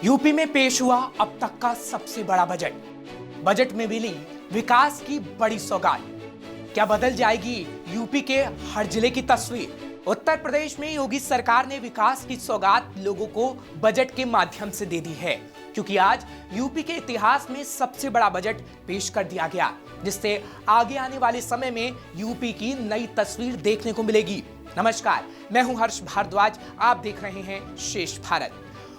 UP में पेश हुआ अब तक का सबसे बड़ा बजट। बजट में मिली विकास की बड़ी सौगात। क्या बदल जाएगी यूपी के हर जिले की तस्वीर? उत्तर प्रदेश में योगी सरकार ने विकास की सौगात लोगों को बजट के माध्यम से दे दी है, क्योंकि आज यूपी के इतिहास में सबसे बड़ा बजट पेश कर दिया गया, जिससे आगे आने वाले समय में यूपी की नई तस्वीर देखने को मिलेगी। नमस्कार, मैं हूं हर्ष भारद्वाज, आप देख रहे हैं शेष भारत।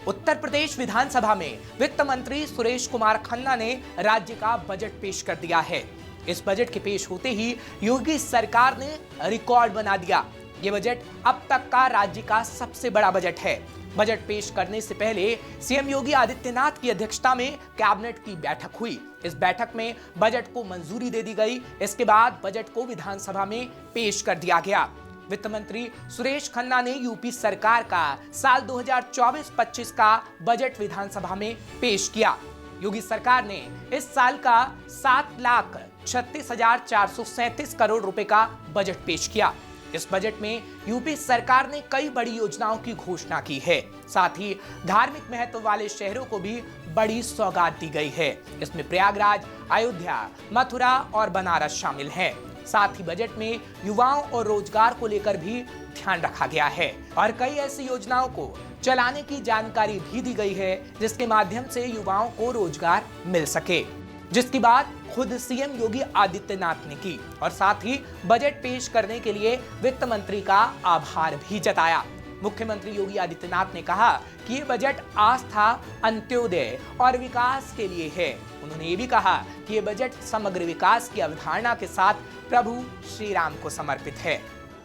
उत्तर प्रदेश विधानसभा में वित्त मंत्री सुरेश कुमार खन्ना ने राज्य का बजट पेश कर दिया है। इस बजट के पेश होते ही योगी सरकार ने रिकॉर्ड बना दिया। ये बजट अब तक का राज्य का सबसे बड़ा बजट है। बजट पेश करने से पहले सीएम योगी आदित्यनाथ की अध्यक्षता में कैबिनेट की बैठक हुई। इस बैठक में बजट को मंजूरी दे दी गई। इसके बाद बजट को विधानसभा में पेश कर दिया गया। वित्त मंत्री सुरेश खन्ना ने यूपी सरकार का साल 2024-25 का बजट विधानसभा में पेश किया। योगी सरकार ने इस साल का 7,36,437 करोड़ रुपए का बजट पेश किया। इस बजट में यूपी सरकार ने कई बड़ी योजनाओं की घोषणा की है। साथ ही धार्मिक महत्व वाले शहरों को भी बड़ी सौगात दी गई है। इसमें प्रयागराज, अयोध्या, मथुरा और बनारस शामिल हैं। साथ ही बजट में युवाओं और रोजगार को लेकर भी ध्यान रखा गया है और कई ऐसी योजनाओं को चलाने की जानकारी भी दी गई है, जिसके माध्यम से युवाओं को रोजगार मिल सके, जिसकी बात खुद सीएम योगी आदित्यनाथ ने की और साथ ही बजट पेश करने के लिए वित्त मंत्री का आभार भी जताया। मुख्यमंत्री योगी आदित्यनाथ ने कहा कि ये बजट आस्था, अंत्योदय और विकास के लिए है। उन्होंने ये भी कहा कि ये बजट समग्र विकास की अवधारणा के साथ प्रभु श्री राम को समर्पित है।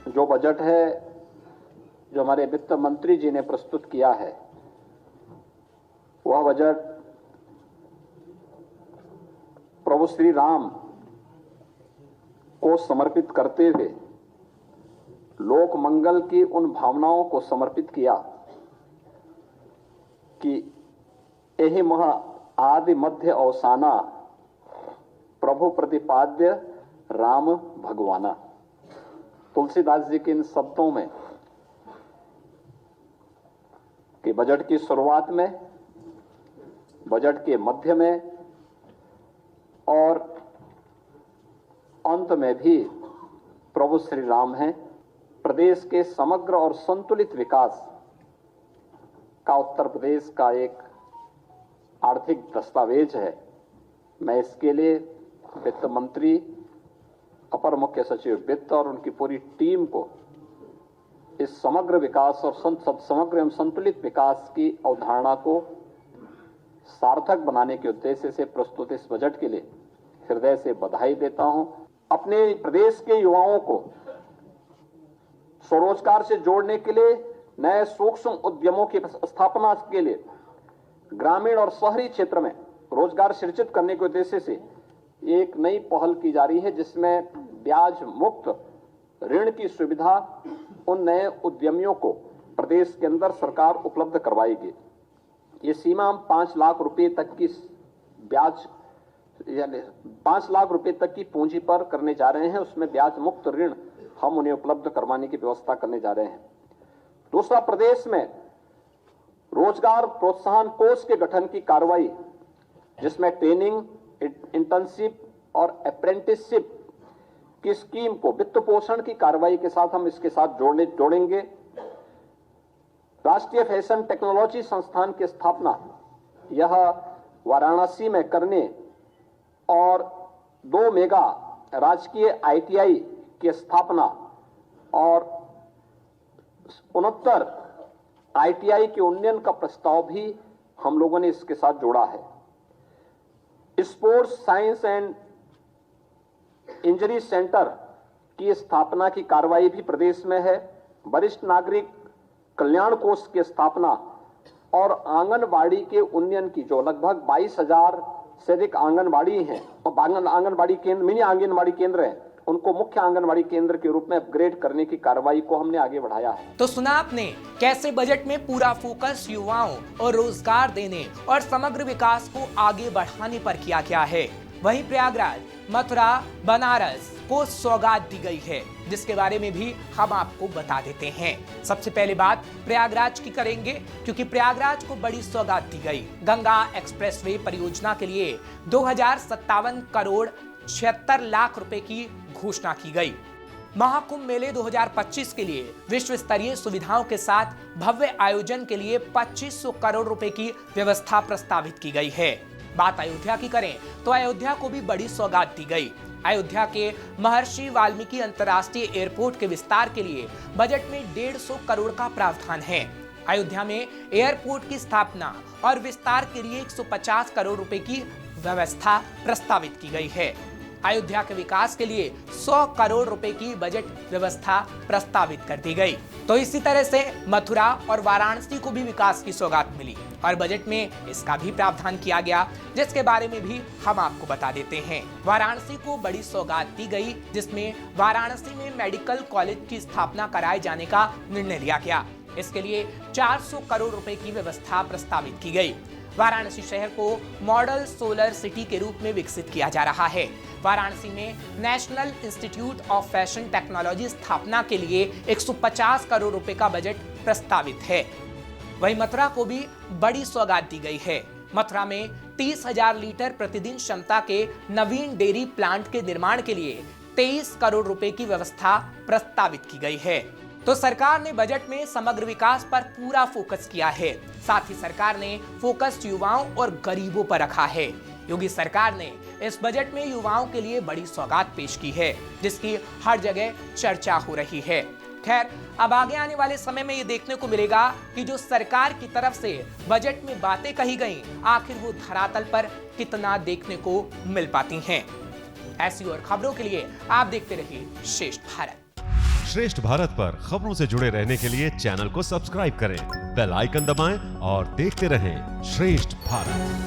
जो बजट है जो हमारे वित्त मंत्री जी ने प्रस्तुत किया है, वह बजट प्रभु श्री राम को समर्पित करते हुए लोक मंगल की उन भावनाओं को समर्पित किया कि यही महा आदि मध्य अवसाना प्रभु प्रतिपाद्य राम भगवाना। तुलसीदास जी के इन शब्दों में कि बजट की शुरुआत में, बजट के मध्य में और अंत में भी प्रभु श्री राम हैं। प्रदेश के समग्र और संतुलित विकास का उत्तर प्रदेश का एक आर्थिक दस्तावेज है। मैं इसके लिए वित्त मंत्री, अपर मुख्य सचिव वित्त और उनकी पूरी टीम को इस समग्र विकास और समग्र एवं संतुलित विकास की अवधारणा को सार्थक बनाने के उद्देश्य से प्रस्तुत इस बजट के लिए हृदय से बधाई देता हूं। अपने प्रदेश के युवाओं को स्वरोजगार से जोड़ने के लिए, नए सूक्ष्म उद्यमों की स्थापना के लिए, ग्रामीण और शहरी क्षेत्र में रोजगार सृजित करने के उद्देश्य से एक नई पहल की जा रही है, जिसमें ब्याज मुक्त ऋण की सुविधा उन नए उद्यमियों को प्रदेश के अंदर सरकार उपलब्ध करवाएगी। ये सीमा हम 5 लाख रुपए तक की ब्याज यानी 5 लाख रुपए तक की पूंजी पर करने जा रहे हैं। उसमें ब्याज मुक्त ऋण हम उन्हें उपलब्ध करवाने की व्यवस्था करने जा रहे हैं। दूसरा, प्रदेश में रोजगार प्रोत्साहन कोष के गठन की कार्रवाई, जिसमें ट्रेनिंग, इंटर्नशिप और अप्रेंटिसशिप की स्कीम को वित्त पोषण की कार्रवाई के साथ हम इसके साथ जोड़ेंगे। राष्ट्रीय फैशन टेक्नोलॉजी संस्थान की स्थापना यह वाराणसी में करने और 2 मेगा राजकीय ITI की स्थापना और 69 ITI के उन्नयन का प्रस्ताव भी हम लोगों ने इसके साथ जोड़ा है। Sports science and injury centre की स्थापना की कार्रवाई भी प्रदेश में है। वरिष्ठ नागरिक कल्याण कोष की स्थापना और आंगनबाड़ी के उन्नयन की, जो लगभग 22,000 से अधिक आंगनबाड़ी हैं और आंगनबाड़ी केंद्र, मिनी आंगनबाड़ी केंद्र हैं, उनको मुख्य आंगनबाड़ी केंद्र के रूप में अपग्रेड करने की कार्रवाई को हमने आगे बढ़ाया है। तो सुना आपने कैसे बजट में पूरा फोकस युवाओं और रोजगार देने और समग्र विकास को आगे बढ़ाने पर किया गया है। वहीं प्रयागराज, मथुरा, बनारस को सौगात दी गई है, जिसके बारे में भी हम आपको बता देते हैं। सबसे पहले बात प्रयागराज की करेंगे, क्योंकि प्रयागराज को बड़ी सौगात दी गई। गंगा एक्सप्रेसवे परियोजना के लिए 2057 करोड़ 76 लाख रुपए की घोषणा की गई। महाकुंभ मेले 2025 के लिए विश्व स्तरीय सुविधाओं के साथ भव्य आयोजन के लिए 2500 करोड़ रुपए की व्यवस्था प्रस्तावित की गई है। बात अयोध्या की करें तो अयोध्या को भी बड़ी सौगात दी गई। अयोध्या के महर्षि वाल्मीकि अंतर्राष्ट्रीय एयरपोर्ट के विस्तार के लिए बजट में 150 करोड़ का प्रावधान है। अयोध्या में एयरपोर्ट की स्थापना और विस्तार के लिए 150 करोड़ रुपए की व्यवस्था प्रस्तावित की गई है। अयोध्या के विकास के लिए 100 करोड़ रुपए की बजट व्यवस्था प्रस्तावित कर दी गई। तो इसी तरह से मथुरा और वाराणसी को भी विकास की सौगात मिली और बजट में इसका भी प्रावधान किया गया, जिसके बारे में भी हम आपको बता देते हैं। वाराणसी को बड़ी सौगात दी गई, जिसमें वाराणसी में मेडिकल कॉलेज की स्थापना कराए जाने का निर्णय लिया गया। इसके लिए 400 करोड़ रुपए की व्यवस्था प्रस्तावित की गई। वाराणसी शहर को मॉडल सोलर सिटी के रूप में विकसित किया जा रहा है। वाराणसी में national institute of fashion technology स्थापना के लिए 150 करोड़ रुपए का बजट प्रस्तावित है। वहीं मथुरा को भी बड़ी सौगात दी गई है। मथुरा में 30,000 लीटर प्रतिदिन क्षमता के नवीन डेयरी प्लांट के निर्माण के लिए 23 करोड़ रुपए की व्यवस्था प्रस्तावित की गई है। तो सरकार ने बजट में समग्र विकास पर पूरा फोकस किया है। साथ ही सरकार ने फोकस युवाओं और गरीबों पर रखा है। योगी सरकार ने इस बजट में युवाओं के लिए बड़ी सौगात पेश की है, जिसकी हर जगह चर्चा हो रही है। खैर, अब आगे आने वाले समय में ये देखने को मिलेगा कि जो सरकार की तरफ से बजट में बातें कही गई, आखिर वो धरातल पर कितना देखने को मिल पाती हैं। ऐसी और खबरों के लिए आप देखते रहिए श्रेष्ठ भारत। श्रेष्ठ भारत पर खबरों से जुड़े रहने के लिए चैनल को सब्सक्राइब करें, बेल आइकन दबाएं और देखते रहें श्रेष्ठ भारत।